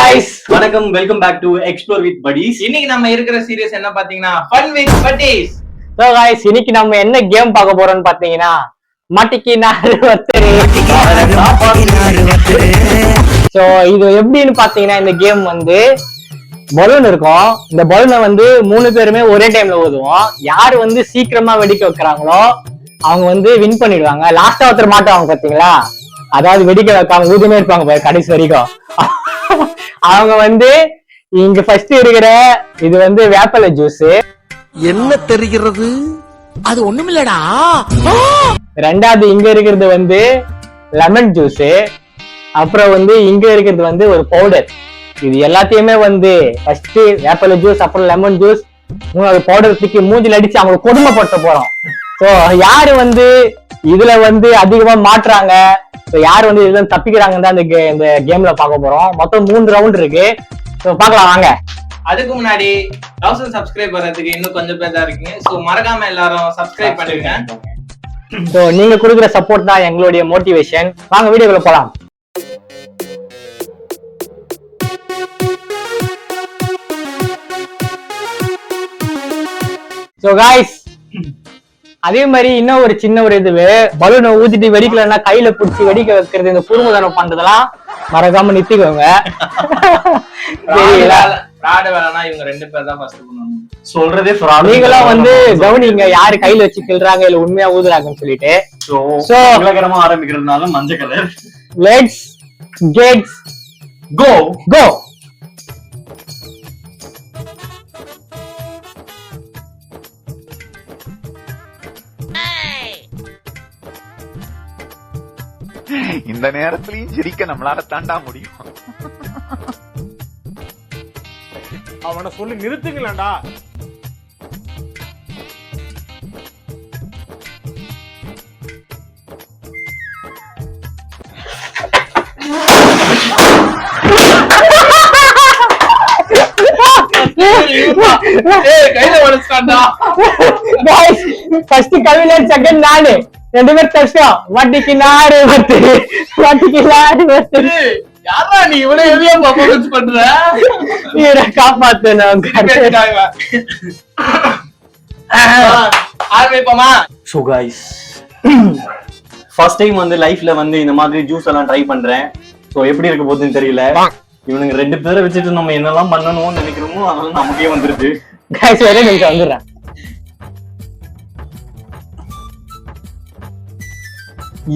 guys, வணக்கம், welcome back to explore with buddies. இன்னைக்கு நம்ம இருக்கிற சீரியஸ் என்ன பாத்தீங்கன்னா fun with buddies. So guys, இன்னைக்கு நம்ம என்ன கேம் பார்க்க போறோம்னு பாத்தீங்கன்னா மாட்டிக்கு நாறு வத்தரு. சோ இது எப்படின்னு பாத்தீங்கன்னா இந்த கேம் வந்து பலூன் இருக்கும். இந்த பலூனை வந்து 3 பேருமே ஒரே டைம்ல ஊதுவோம். யாரு வந்து சீக்கிரமா வெடிக்க வைக்கிறாங்களோ அவங்க வந்து வின் பண்ணிடுவாங்க. லாஸ்டா ஒருத்தர் மாட்டுவாங்க பாத்தீங்களா, அதாவது வெடிக்க வைக்காம ஊதுமே இருப்பாங்க கடைசி வரைக்கும். அவங்க வந்து இங்க ஃபர்ஸ்ட் இருக்கிற இது வந்து வேப்பலை ஜூஸ். என்ன தெரிகிறது? அது ஒண்ணுமில்லடா. ரெண்டாவது இங்க இருக்கிறது வந்து லெமன் ஜூஸ். அப்புறம் வந்து இங்க இருக்கிறது வந்து ஒரு பவுடர். இது எல்லாத்தையுமே வந்து ஃபர்ஸ்ட் வேப்பலை ஜூஸ், அப்புறம் லெமன் ஜூஸ், மூணாவது பவுடர் தூக்கி மூஞ்சில அடிச்சு அவங்க கொடுமைப்படுத்த போறோம். சோ யாரு வந்து இதுல வந்து அதிகமா மாட்டுறாங்க, யாரு வந்து இதுல தப்பிக்கிறாங்கன்னு தான் இந்த கேம்ல பார்க்க போறோம். மொத்தம் 3 ரவுண்ட் இருக்கு. பாக்கலாம் வாங்க. அதுக்கு முன்னாடி 1000 சப்ஸ்கிரைப் வர்றதுக்கு இன்னும் கொஞ்சம் பேர் தான் இருக்கீங்க. சோ மறக்காம எல்லாரும் சப்ஸ்கிரைப் பண்ணுங்க. சோ நீங்க கொடுக்குற சப்போர்ட் தான் எங்களுடைய மோட்டிவேஷன். வாங்க வீடியோக்குள்ள போலாம். சோ காய்ஸ், அதே மாதிரி இன்னும் ஒரு சின்ன ஒரு இது, பலூனை ஊத்திட்டு வெடிக்கலன்னா கையில புடிச்சு வெடிக்க வைக்கிறது, இந்த குறும்புதனம் பண்றதெல்லாம் மறக்காம நிறுத்திக்கோங்க. இவங்க 2 பேர் தான் ஃபர்ஸ்ட் பண்ணுவாங்க. சொல்றதே நீங்களாம் வந்து கவனிங்க யாரு கையில வச்சு கிள்றாங்க இல்ல உண்மையா ஊதுறாங்கன்னு சொல்லிட்டு. சோ இலக்கணமா ஆரம்பிக்கிறதுனால மஞ்சள் கலர். லெட்ஸ் கெட் கோ கோ. இந்த நேரத்திலையும் சிரிக்க நம்மளால தாண்டா முடியும். அவனை சொல்லி நிறுத்துங்களா? கையில உடைச்சாண்டா. ஃபர்ஸ்ட் கவிஞர், செகண்ட் நானு, 2 பேர் கஷ்டம். வட்டிக்கு நாடு வத்து, வட்டிக்கு நாடு வத்து. யாரா நீ இவ்வளவு ஹெவியா பெர்ஃபார்மன்ஸ் பண்ற? நீங்க காப்பாத்தணும். ஆரம்பிப்போமா? சோ गाइस, ஃபர்ஸ்ட் டைம் வந்து லைஃப்ல வந்து இந்த மாதிரி ஜூஸ் எல்லாம் ட்ரை பண்றேன். சோ எப்படி இருக்க போகுதுன்னு தெரியல. இவனுங்க 2 பேரை வச்சுட்டு நம்ம என்னெல்லாம் பண்ணணும்னு நினைக்கிறோமோ அதெல்லாம் நமக்கே வந்துருது. गाइस ஒரே நிமிஷம் வந்துடுறேன்.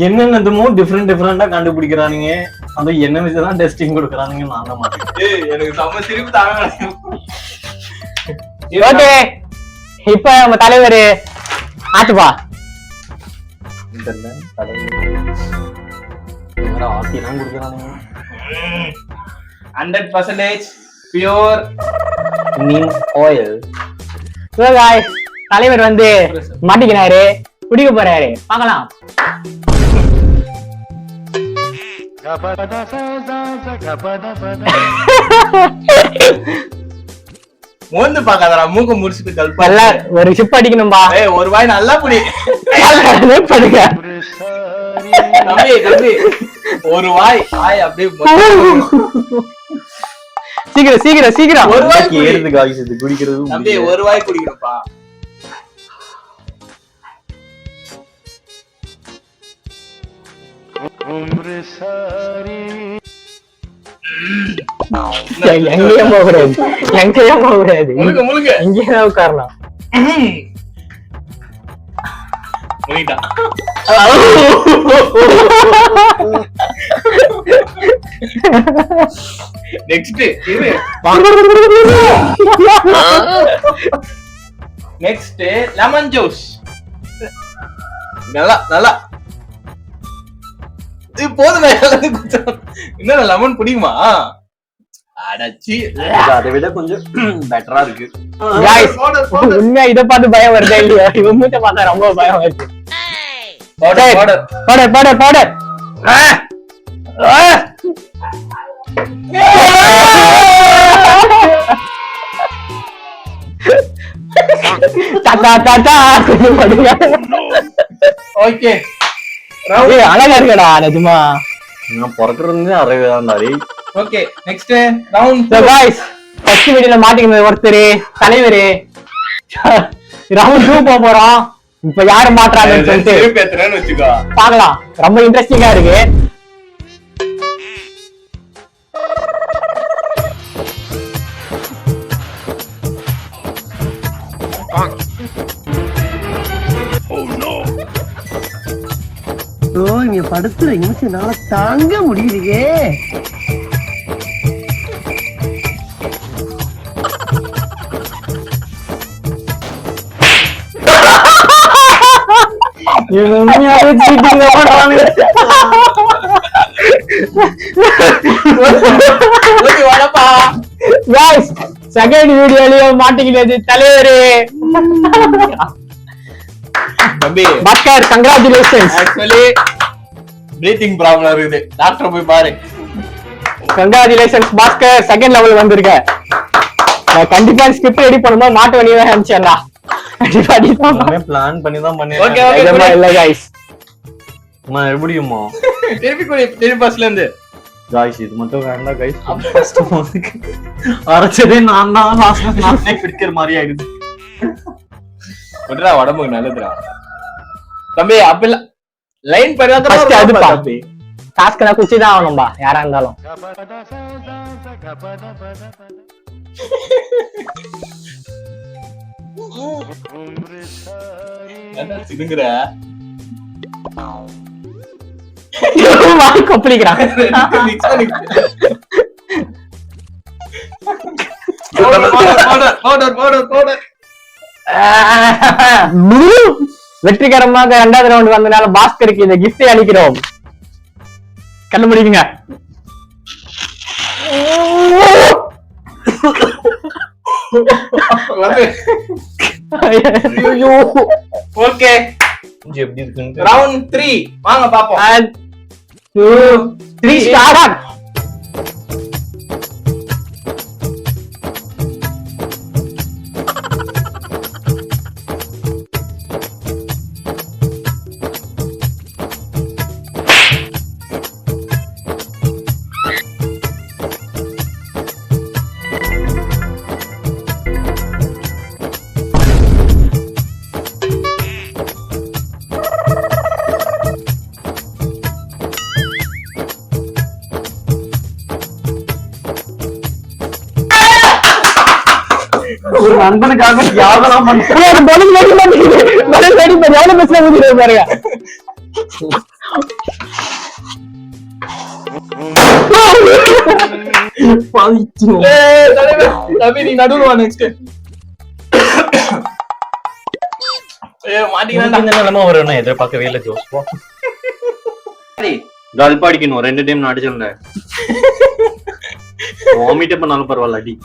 என்னென்னதுமோ டிஃபரெண்டா கண்டுபிடிக்கிறானுங்க. அது என்ன வச்சுதான் டெஸ்டிங் கொடுக்குறானுங்க. நான் தான் மாட்டேன். எனக்கு செம்ம சிரிப்பு தாங்க. ஓகே, இப்ப நம்ம தலைவர் ஆட்டுப்பா. ஆட்டிலாம் கொடுக்குறானுங்க. 100% pure neem oil. So guys, தலைவர் வந்து மாட்டிக்கினாரு, குடிக்க போறாரு, பார்க்கலாம். மோந்து பாக்காதடா, மூக்க முடிச்சிட்டு கல்பா. ஒரு ஷிப் அடிக்கணும்பா. ஏய், ஒரு வாய் நல்லா புடி. பண்ணுங்க தம்பி தம்பி, ஒரு வாய் அப்படியே சீக்கிரம் சீக்கிரம் சீக்கிரம். ஒரு வாய் ஏறுது गाइस, இது குடிக்கிறது. தம்பி ஒரு வாய் குடிக்கணும்ப்பா. எங்கேயும் போகக்கூடாது, எங்கேயும் போகக்கூடாது, முழுக்க முழுக்க இங்கேயே உட்காரலாம். Next next lemon juice. நல்லா நல்லா போதும். என்ன லெமன் பிடிக்குமா? அடச்சி, அதை விட கொஞ்சம் பெட்டரா இருக்கு. உண்மையா இதை பார்த்து பயம் வருதா இல்லையா? இவன் மூச்சை பார்த்தா ரொம்ப பயம் வருது. Powder powder powder powder. தாத்தா தாத்தா ஓகே, அழகா இருக்கடா நிஜமா. நான் பிறக்கிறது அறவேதான். Okay next round So guys, first வீடியோல மாட்டிக்கினது ஒருத்தர் தலைவர். ரவுண்ட் 2 போறோம். இப்ப யாரு மாட்றாங்கன்னு சொல்லிட்டு பேத்துறேன்னு வச்சுக்கோ. பார்க்கலாம். ரொம்ப இன்ட்ரெஸ்டிங்கா இருக்கு. இங்க படுத்துற நிமிஷம்னால தாங்க முடியலையே. இவங்க உண்மையாவே cheating தான் பண்றாங்க. ஓகே வாடப்பா. Guys, செகண்ட் வீடியோலயும் மாட்டிக்கினது தலைவர். தம்பி பக்கர், கங்க்ராச்சுலேஷன்ஸ். ஆக்சுவலி பிரீத்திங் ப்ராப்ளம் இருக்குது. டாக்டர் போய் பாரு. கங்க்ராச்சுலேஷன்ஸ் பாஸ்கர், செகண்ட் லெவல் வந்திருக்க. நான் கண்டிப்பா ஸ்கிரிப்ட் ரெடி பண்ணும்போது மாட்டு வண்டியை அனுப்பிச்சேன்டா. பிளான் பண்ணி தான் Okay, பண்ணிருக்கேன். okay. இல்ல guys. எப்படியுமா திருப்பி பஸ்ல இருந்து காய்ஸ் இது மட்டும் வேண்டாம் காய்ஸ். அரைச்சதே நான் தான் லாஸ்ட்ல நானே பிடிக்கிற மாதிரி ஆயிடுது. விடுறா, உடம்புக்கு நல்லதுடா தம்பி. அப்பெல்லாம் லைன் First அதுப்பா. தம்பி. டாஸ்க் நான் குச்சி தான் ஆகணும்பா யாரா இருந்தாலும். என்ன சிடுங்குற? வாய் கொப்பளிக்கிறான். Mix பண்ணி. powder. வெற்றிகரமாக 2வது ரவுண்ட் வந்தனால பாஸ்கருக்கு இந்த கிஃப்டை அளிக்கிறோம். கண்டுபிடிங்க. ஐயோ. ஓகே எப்படி இருக்குன்னு ரவுண்ட் 3 வாங்க பாப்போம். 1 2 3 ஸ்டார்ட். ஒரு நண்பனுக்காக யாவெல்லாம் பண்ண பலூன் வெடி மாட்டேங்குது. பலூன் வெடி பண்ணி எவ்வளவு பெருசா ஊதிடுது பாருங்க. தம்பி நீ நடுவுல வா. நெக்ஸ்ட் மாட்டிக்கிறேன். நிலைமை வரும் எதிர்பார்க்கவே இல்லை ஜோஸ். கல்பா அடிக்கணும் 2 டைம் நான் அடிச்சிருந்தேன். வாமிட்டே பண்ணாலும் பரவாயில்ல அடி.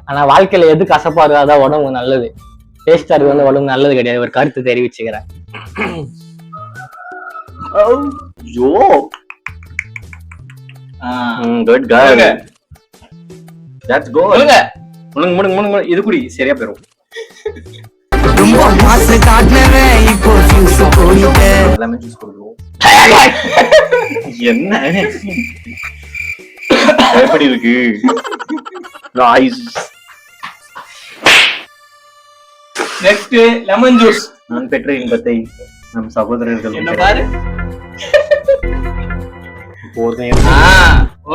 ஆனா வாழ்க்கையில எது கசப்பா இருக்கோ அதான் உடம்பு நல்லது. டேஸ்டா இருக்கு வந்து உடம்பு நல்லது கிடையாது. ஒரு கருத்து தெரிவிச்சுக்கிறேன். ஐயோ குட் காய். Let's go. முழுங்க இது குடி சரியா போயிடும். ரொம்ப மாசு காட்டுனவன் இப்போ ஃபியூஸ் போயிட்டே. எல்லாமே ஜூஸ் குடிக்கும். என்ன எப்படி இருக்கு गाइस? Next lemon juice. நான் பெற்ற இன்பத்தை நம் சகோதரர்கள் என்ன பாரு.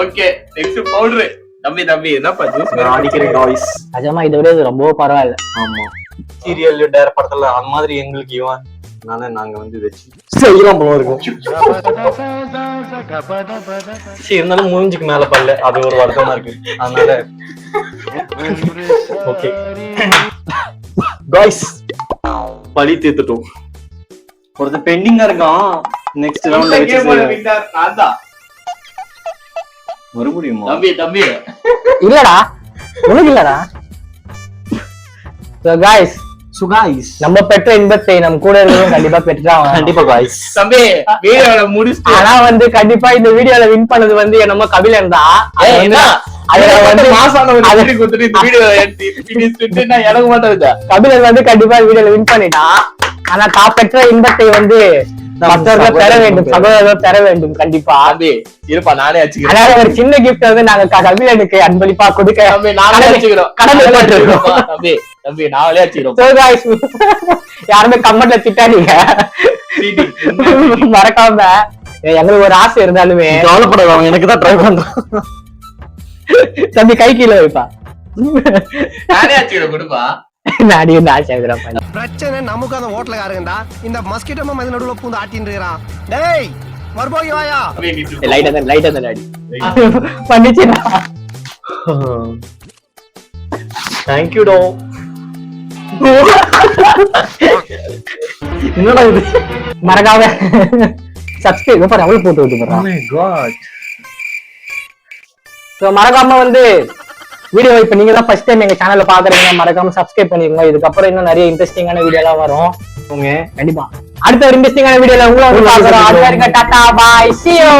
Okay next powder. தம்பி என்னப்பா ஜூஸ் நான் அடிக்கிறேன் गाइस. நிஜமா இதை விட இது ரொம்ப பரவாயில்ல. ஆமா சீரியல் டேர் படத்துல அந்த மாதிரி எங்களுக்கு இவன் நாங்க வந்து வெச்சு செய்யலாம் போல இருக்கும். சரி இருந்தாலும் மூஞ்சிக்கு மேல பல்ல அது ஒரு வருத்தமா இருக்கு. அதனால ஓகே गाइस பழி தீர்த்துட்டோம். ஒருத்தர் பெண்டிங்கா இருக்கான். நெக்ஸ்ட் ரவுண்ட்ல வெச்சு மறுபடியும் தம்பி இல்லடா உனக்கு இல்லடா. So guys, நம்ம பெற்ற இன்பத்தை நம்ம கூட இருக்கிறவங்க கண்டிப்பா பெற்றுதான் கண்டிப்பா गाइस. தம்பி வீடியோல முடிச்சிட்டு ஆனா வந்து கண்டிப்பா இந்த வீடியோல வின் பண்ணது வந்து என்னமோ கபிலன் தான். கபிலன் வந்து கண்டிப்பா வீடியோல வின் பண்ணிட்டான். ஆனா தான் பெற்ற இன்பத்தை வந்து மற்றவர்கள் பெற வேண்டும், சகோதரர்கள் பெற வேண்டும் கண்டிப்பா. தம்பி இருப்பா, நானே வச்சுக்கிறேன். அதாவது ஒரு சின்ன கிஃப்ட் வந்து நாங்க கபிலனுக்கு அன்பளிப்பா கொடுக்க தம்பி நானே வச்சுக்கிறோம். கடமைப்பட்டிருக்கோம். தம்பி தம்பி நாங்களே வச்சுக்கிறோம். So guys, யாருமே கமெண்ட்ல திட்டாதீங்க, மறக்காம. எங்களுக்கு ஒரு ஆசை இருந்தாலுமே கவலைப்படாத, எனக்கு தான் ட்ரை பண்றேன். தம்பி கை கீழே வைப்பா. நானே வச்சுக்கிறோம். கொடுப்பா. நாடி வந்து ஆசை பண்ண பிரச்சனை நமக்கு அந்த ஹோட்டலுக்காரங்கடா. இந்த மஸ்கிட்டோ மது நடுவுல பூந்து ஆட்டின்னு இருக்கிறான். டேய் மறுபடியும் வாயா. லைட்டா தான் அடி பண்ணிச்சுடா. தேங்க்யூடோ. என்னடா இது? மறக்காம சப்ஸ்கிரைப் பாரு, அவளும் போட்டு விட்டு போறான். மறக்காம வந்து வீடியோ இப்ப நீங்க தான் ஃபர்ஸ்ட் டைம் எங்க சேனல்ல பாக்குறீங்க, மறக்காம சப்ஸ்கிரைப் பண்ணிருங்க. இதுக்கப்புறம் இன்னும் நிறைய இன்ட்ரெஸ்டிங்கான வீடியோ எல்லாம் வரும். கண்டிப்பா அடுத்த ஒரு இன்ட்ரெஸ்டிங்கான வீடியோல உங்களை வந்து பாக்குறோம். அது வரைக்கும் டாடா பாய், see you.